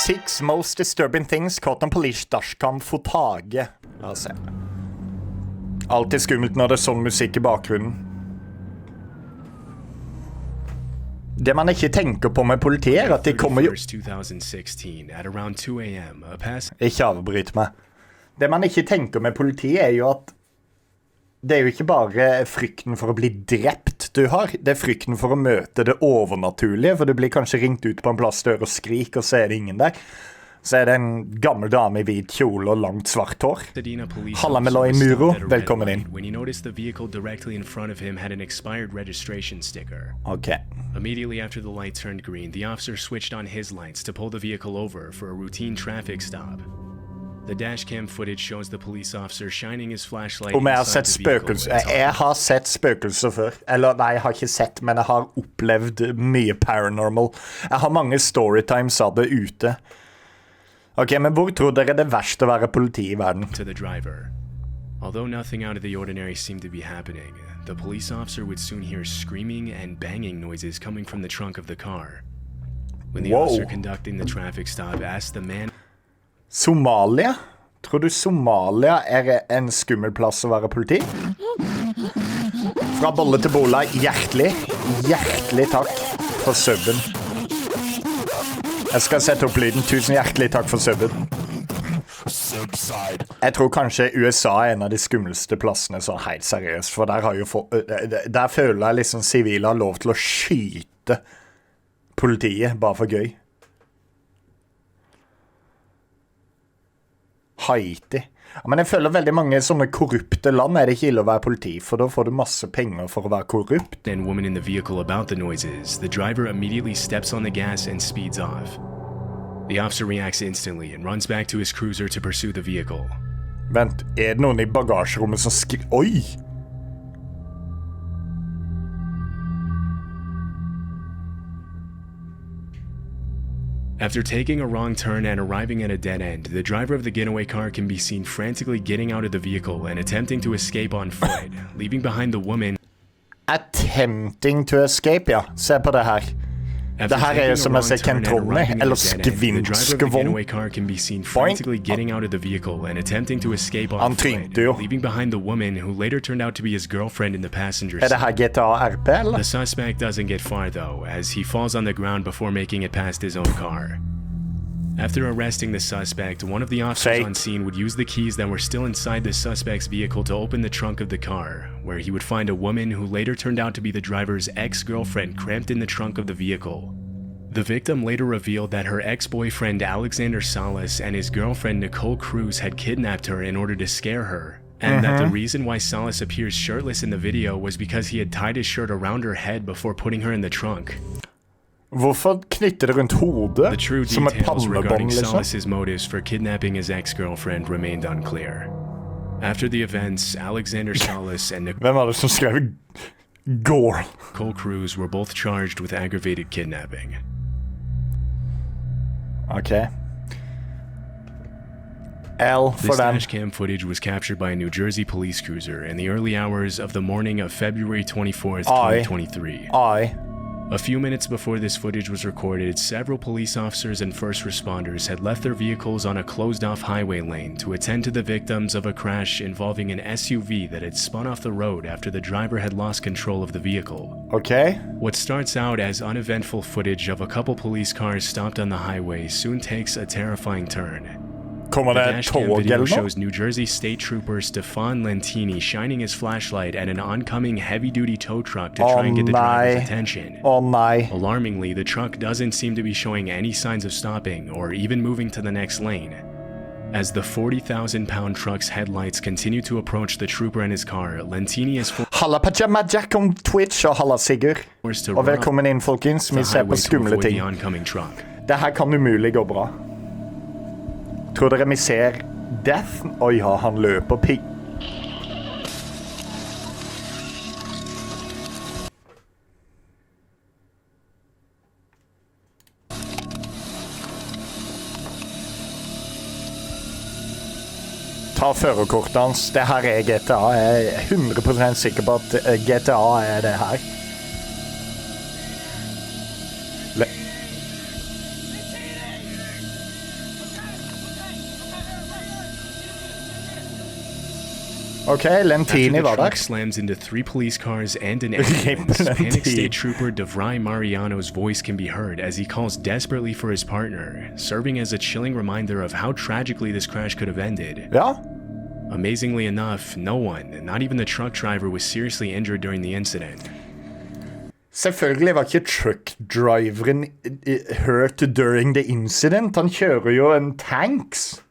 6 most disturbing things caught on police dashcam footage. La oss se. Alltid skummelt når det sånn musikk I bakgrunnen. Det man ikke tenker på med politiet at de kommer jo... Ikke avbryt meg. Det man ikke tenker med politiet jo at det jo ikke bare frykten for å bli drept du har. Det frykten for å møte det overnaturlige, for du blir kanskje ringt ut på en plass dør og skrik, og så det ingen der. Så det en gammel dame I hvit kjole og langt svart hår. Halla Meloi Muro, velkommen inn. Ok. Immediately after the light turned green, the officer switched on his lights to pull the vehicle over for a routine traffic stop. The dashcam footage shows the police officer shining his flashlight Om jeg har inside sett the vehicle. spøkelser. Jeg har sett spøkelser før. Eller nei, jeg har ikke sett, men jeg har opplevd mye paranormal. Jeg har mange storytimes av det ute. Ok, men hvor tror dere det verste å være politi I verden? To the driver. Although nothing out of the ordinary seemed to be happening, the police officer would soon hear screaming and banging noises coming from the trunk of the car. When the officer conducting the traffic stop asked the man... Somalia? Tror du Somalia en skummel plass å være politi? Fra bolle til bola, hjertelig takk for subben. Jeg skal sette opp lyden. Tusen hjertelig takk for subben. Jeg tror kanskje USA en av de skummelste plassene, så helt seriøst, for der der føler jeg liksom sivile har lov til å skyte politiet, bare for gøy. Haiti. Men jeg føler veldig mange sånne korrupte land det ikke ille å være politi, for da får du masse penger for å være korrupt. And woman in the vehicle about the noises, the driver immediately steps on the gas and speeds off. The officer reacts instantly and runs back to his cruiser to pursue the vehicle. Vent, det noen I bagasjerommet som Oi! After taking a wrong turn and arriving at a dead end, the driver of the getaway car can be seen frantically getting out of the vehicle and attempting to escape on foot, leaving behind the woman. Attempting to escape, ja. Se på det her. Det her jo som jeg ser Kentrone, eller Skvinskevånd. Han trynte jo. Det her GTA RP, eller? The suspect doesn't get far though, as he falls on the ground before making it past his own car. After arresting the suspect, one of the officers on scene would use the keys that were still inside the suspect's vehicle to open the trunk of the car, where he would find a woman who later turned out to be the driver's ex-girlfriend cramped in the trunk of the vehicle. The victim later revealed that her ex-boyfriend Alexander Salas and his girlfriend Nicole Cruz had kidnapped her in order to scare her, and that the reason why Salas appears shirtless in the video was because he had tied his shirt around her head before putting her in the trunk. Hvorfor knytter det rundt hodet? The true details regarding Salas's motives for kidnapping his ex-girlfriend remained unclear. After the events, Alexander Salas and Nicole Cruz were both charged with aggravated kidnapping. Okay. L for this them. Dashcam footage was captured by a New Jersey police cruiser in the early hours of the morning of February 24th, 2023. A few minutes before this footage was recorded, several police officers and first responders had left their vehicles on a closed-off highway lane to attend to the victims of a crash involving an SUV that had spun off the road after the driver had lost control of the vehicle. Okay. What starts out as uneventful footage of a couple police cars stopped on the highway soon takes a terrifying turn. The dashcam video shows New Jersey State Trooper Stefan Lentini shining his flashlight at an oncoming heavy-duty tow truck to try and get the driver's attention. Alarmingly, the truck doesn't seem to be showing any signs of stopping or even moving to the next lane. As the 40,000-pound truck's headlights continue to approach the trooper and his car, Lentini is Halla Pajama Jack on Twitch og halla Sigurd. Og velkommen inn, folkens. Vi ser på skumle ting. Det her kan umulig gå bra. Tror dere vi ser Death? Oi, ja, han løper pigg. Ta førerkortet hans. Det her GTA. Jeg 100% sikker på at GTA det her. Ok, After Lentini the var truck der. slams into 3 police cars and an ambulance, Panic State Trooper DeVry Mariano's voice can be heard as he calls desperately for his partner, serving as a chilling reminder of how tragically this crash could have ended. Ja. Amazingly enough, no one, not even the truck driver, was seriously injured during the incident. Selvfølgelig var ikke truckdriveren hurt during the incident. Han kjører jo en tanks.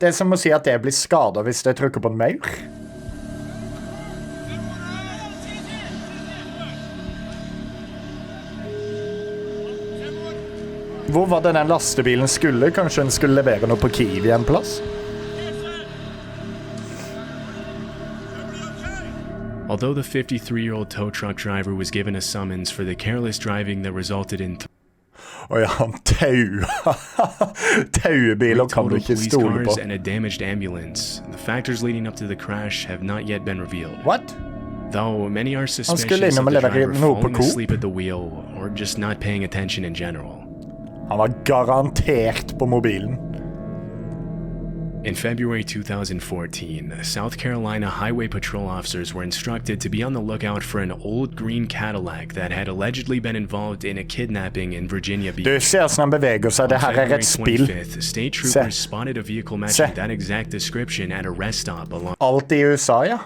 Det er som å si at jeg blir skadet hvis jeg trykker på en maur. Hvor var det den lastebilen skulle? Kanskje den skulle levere noe på Kiwi en plass? Although the 53-year-old tow truck driver was given a summons for the careless driving that resulted in Åja, han tauebiler kan du total ikke police stole på. cars and a damaged ambulance, the factors leading up to the crash have not yet been revealed. What? Though many are skulle suspicious innom of og the levere driver noe på falling Coop. asleep at the wheel or just not paying attention in general. Han var garantert på mobilen. In February 2014, South Carolina Highway Patrol officers were instructed to be on the lookout for an old green Cadillac that had allegedly been involved in a kidnapping in Virginia Beach. Du ser hvordan han beveger seg. Det On her er February et spill. 25th, state troopers spotted a vehicle matching that exact description at a rest stop along Alt i USA, ja.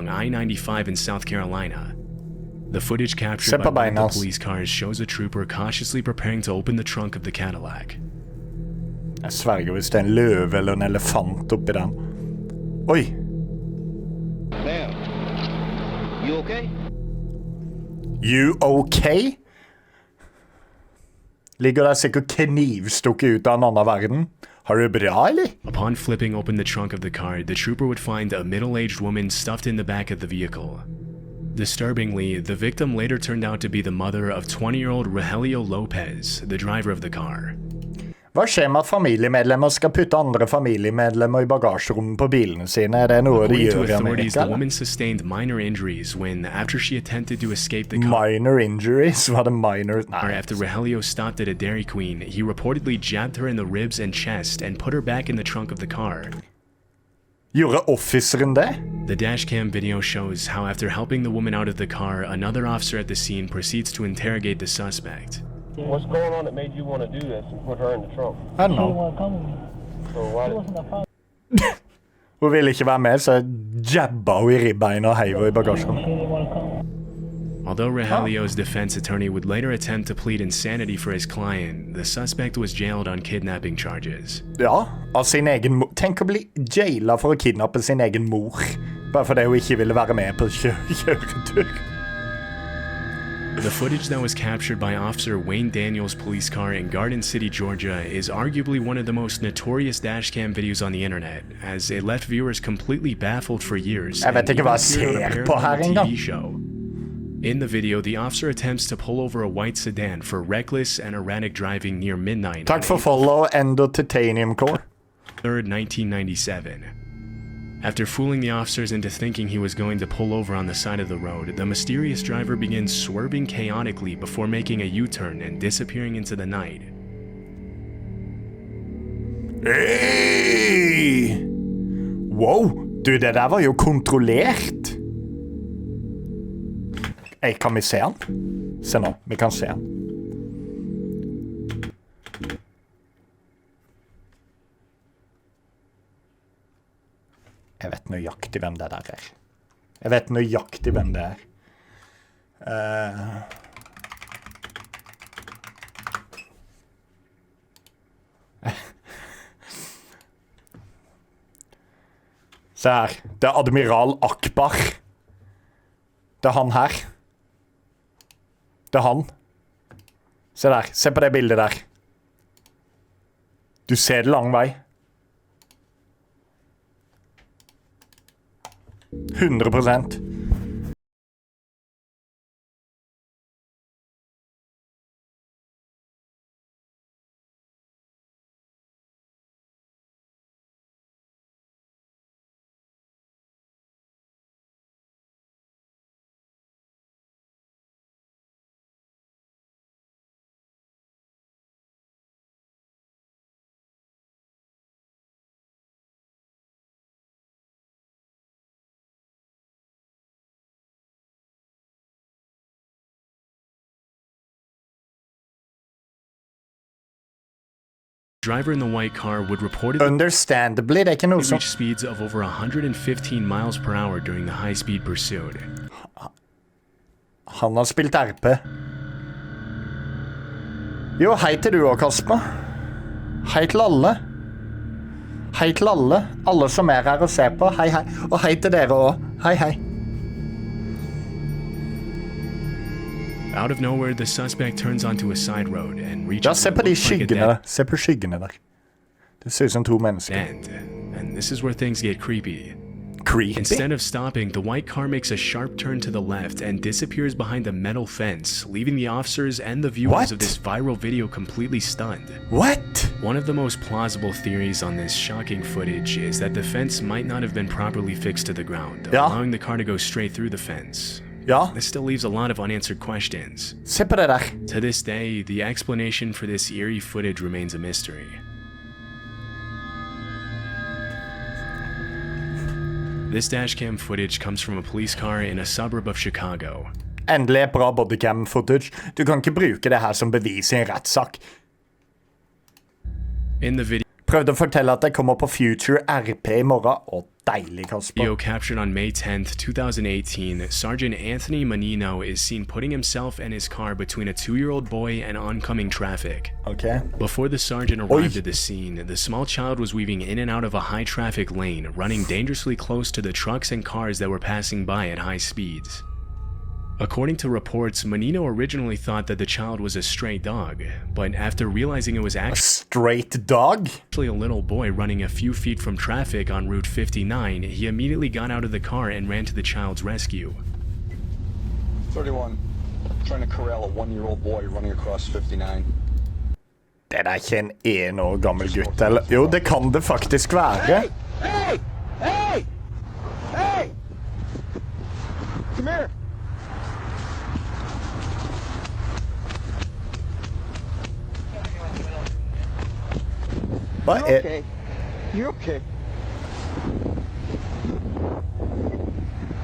I-95 in South Carolina. The footage Se captured på by one of beina the hans. police cars shows a trooper cautiously preparing to open the trunk of the Cadillac. Jeg sverger hvis det er en løve eller en elefant oppi den. Oi! Ma'am, you okay? You okay? Ligger der sikkert knivstukket ut av en annen verden. Har du det bra, eller? Upon flipping open the trunk of the car, the trooper would find a middle-aged woman stuffed in the back of the vehicle. Disturbingly, the victim later turned out to be the mother of 20-year-old Rogelio Lopez, the driver of the car. Hva skjer med at familiemedlemmer skal putte andre familiemedlemmer i bagasjerommet på bilene sine? Er det noe de According to gjør i authorities, Amerika? the woman sustained minor injuries when, after she attempted to escape the car Minor injuries? Var det minor? Nei. after Rogelio stopped at a Dairy Queen, he reportedly jabbed her in the ribs and chest and put her back in the trunk of the car. Gjorde officeren det? The dashcam video shows how after helping the woman out of the car, another officer at the scene proceeds to interrogate the suspect. What's going on that made you want to do this and put her in the trunk? I don't She didn't know. want to come with me. So why It did, wasn't a problem. Hun ville ikke være med, så jabba hun i ribbeina og heiv henne i bagasjerommet. She didn't want to come. Although Rogelio's defense attorney would later attempt to plead insanity for his client, the suspect was jailed on kidnapping charges. Ja, av sin egen mor. Tenk å bli jaila for å kidnappe sin egen mor. Bare fordi hun ikke ville være med på kjøretur. The footage that was captured by Officer Wayne Daniels' police car in Garden City, Georgia, is arguably one of the most notorious dashcam videos on the internet, as it left viewers completely baffled for years. Jeg vet and ikke even hva appeared on jeg a ser på her paranormal engang. TV show. In the video, the officer attempts to pull over a white sedan for reckless and erratic driving near midnight Takk for follow, Ender Titanium Core. 3rd, 1997. After fooling the officers into thinking he was going to pull over on the side of the road, the mysterious driver begins swerving chaotically before making a U-turn and disappearing into the night. Hey! Wow, du, det der var jo kontrollert. Hey, kan vi se han? Se nå, vi kan se han. Jeg vet nøyaktig hvem det der er. Jeg vet nøyaktig hvem det er. Se her. Det er Admiral Akbar. Det er han her. Det er han. Se der. Se på det bildet der. Du ser det lang vei. 100%. driver in the white car would reportedly Understandably, det er ikke noe som... reach speeds of over 115 miles per hour during the high-speed pursuit. Han har spilt RP. Jo, hei til du også, Kasper. Hei til alle. Hei til alle. Alle som er her og ser på. Hei, hei. Og hei til dere også. Hei, hei. Out of nowhere, the suspect turns onto a side road and reaches Ja, se på what de looks like a skyggene dead der. Se på skyggene der. Det ser ut som to mennesker. end. And this is where things get creepy. Creepy? Instead of stopping, the white car makes a sharp turn to the left and disappears behind a metal fence, leaving the officers and the viewers What? of this viral video completely stunned. What? One of the most plausible theories on this shocking footage is that the fence might not have been properly fixed to the ground, Ja. allowing the car to go straight through the fence. Ja, This still leaves a lot of unanswered questions. se på det der. To this day, the explanation for this eerie footage remains a mystery. This dashcam footage comes from a police car in a suburb of Chicago. Endelig bra bodycam footage. Du kan ikke bruke det her som bevis i en rettssak. In the Prøvde å fortelle at jeg kommer på Future RP i morgen. Å, deilig, Kasper. video captured on May 10th, 2018, Sergeant Anthony Menino is seen putting himself and his car between a 2-year-old boy and oncoming traffic. Ok. Before the sergeant arrived at the scene, the small child was weaving in and out of a high-traffic lane, running dangerously close to the trucks and cars that were passing by at high speeds. According to reports, Menino originally thought that the child was a stray dog, but after realizing it was A straight dog? actually a little boy running a few feet from traffic on Route 59, he immediately got out of the car and ran to the child's rescue. 31, trying to corral a 1-year-old boy running across 59. Det er ikke en 1 år gammel gutt, eller? Jo, det kan det faktisk være. Hey! Hey! Hey! Come here! Hva You're er... okay. You're okay.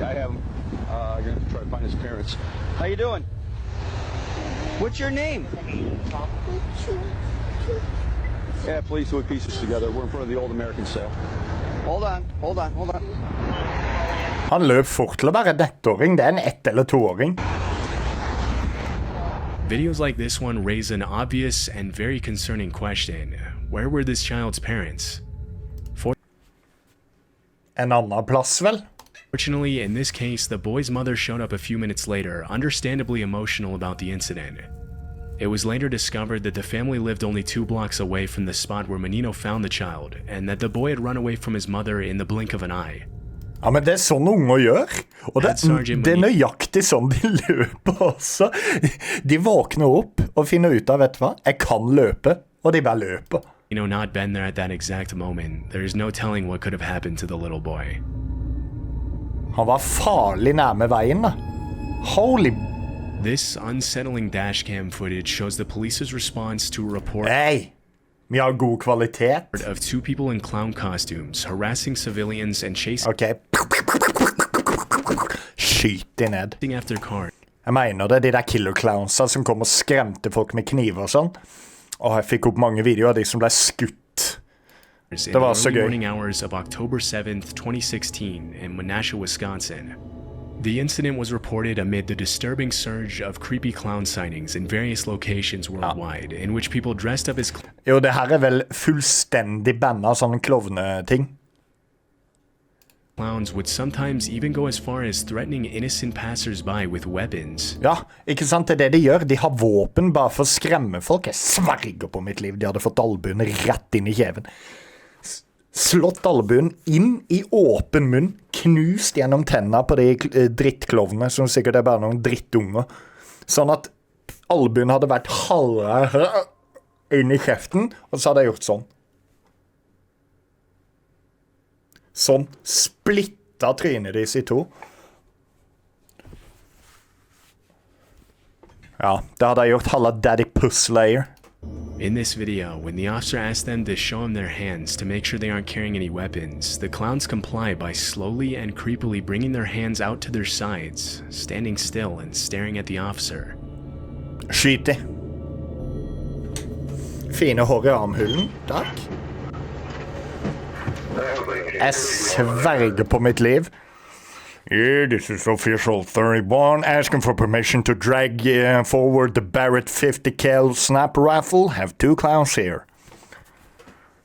I have him. I'm gonna try to find his parents. How you doing? What's your name? Yeah, please do pieces together. We're in front of the old American sale. Hold on, hold on, hold on. Han løp fort til å være en 1-åring. Det er en 1- eller 2-åring. Videos like this one raise an obvious and very concerning question. Where were this child's parents? En annen plass, vel? Fortunately, in this case, the boy's mother showed up a few minutes later, understandably emotional about the incident. It was later discovered that the family lived only 2 blocks away from the spot where Menino found the child, and that the boy had run away from his mother in the blink of an eye. Ja, men det er sånn unger gjør. Og det er nøyaktig sånn de løper også. De våkner opp og finner ut av, vet du hva? Jeg kan løpe, og de bare løper. Not been there at that exact moment, there is no telling what could have happened to the little boy. Han var farlig nærme veien, da. Holy... This unsettling dashcam footage shows the police's response to a report Hei! Vi har god kvalitet. of 2 people in clown costumes harassing civilians and chasing Ok. Skyt de ned. after cars. Jeg mener det, de der killer clownsa som kom og skremte folk med kniver og sånn. Og jeg fikk opp mange videoer av de som ble skutt. In Det the var så early gøy. morning hours of October 7th, 2016, in Menasha, Wisconsin. The incident was reported amid the disturbing surge of creepy clown sightings in various locations worldwide, in which people dressed up as Jo, det her er vel fullstendig banna sånne klovneting. clowns would sometimes even go as far as threatening innocent passers-by with weapons. Ja, ikke sant? Det er det de gjør. De har våpen bare for å skremme folk. Jeg sverger på mitt liv. De hadde fått albuen rett inn i kjeven. Slått albuen inn i åpen munn. Knust gjennom tenna på de drittklovene, som sikkert er bare noen drittunger. Sånn at albuen hadde vært halve inn i kjeften, og så hadde jeg gjort sånn. Sånn splitta trynet deres i 2. Ja, det hadde jeg gjort halva Daddy Pusslayer. In this video, when the officer asked them to show him their hands to make sure they aren't carrying any weapons, the clowns comply by slowly and creepily bringing their hands out to their sides, standing still and staring at the officer. Skyt de. Fine hår i armhulen. Takk. Jeg sverger på mitt liv. Yeah, this is official 31 asking for permission to drag forward the Barrett 50 cal snap rifle. Have 2 clowns here.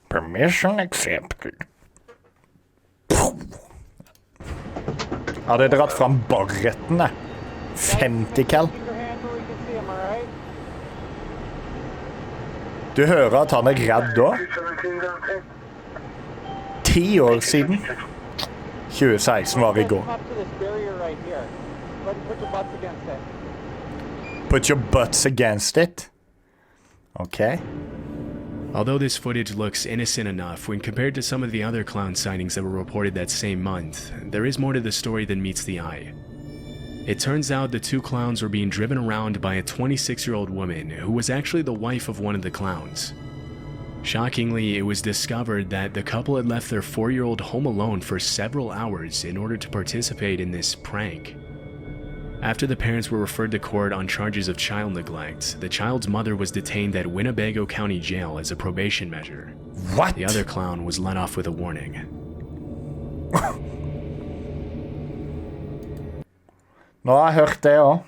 Permission accepted. Hadde jeg dratt fram barrettene. 50 cal. Du hører at han redd da. 10 år siden. 2016 var i går. Put your butts against it. Okay. Although this footage looks innocent enough when compared to some of the other clown sightings that were reported that same month, there is more to the story than meets the eye. It turns out the 2 clowns were being driven around by a 26-year-old woman who was actually the wife of one of the clowns. Shockingly, it was discovered that the couple had left their 4-year-old home alone for several hours in order to participate in this prank. After the parents were referred to court on charges of child neglect, the child's mother was detained at Winnebago County Jail as a probation measure. What? The other clown was let off with a warning. Nå har jeg hørt det også.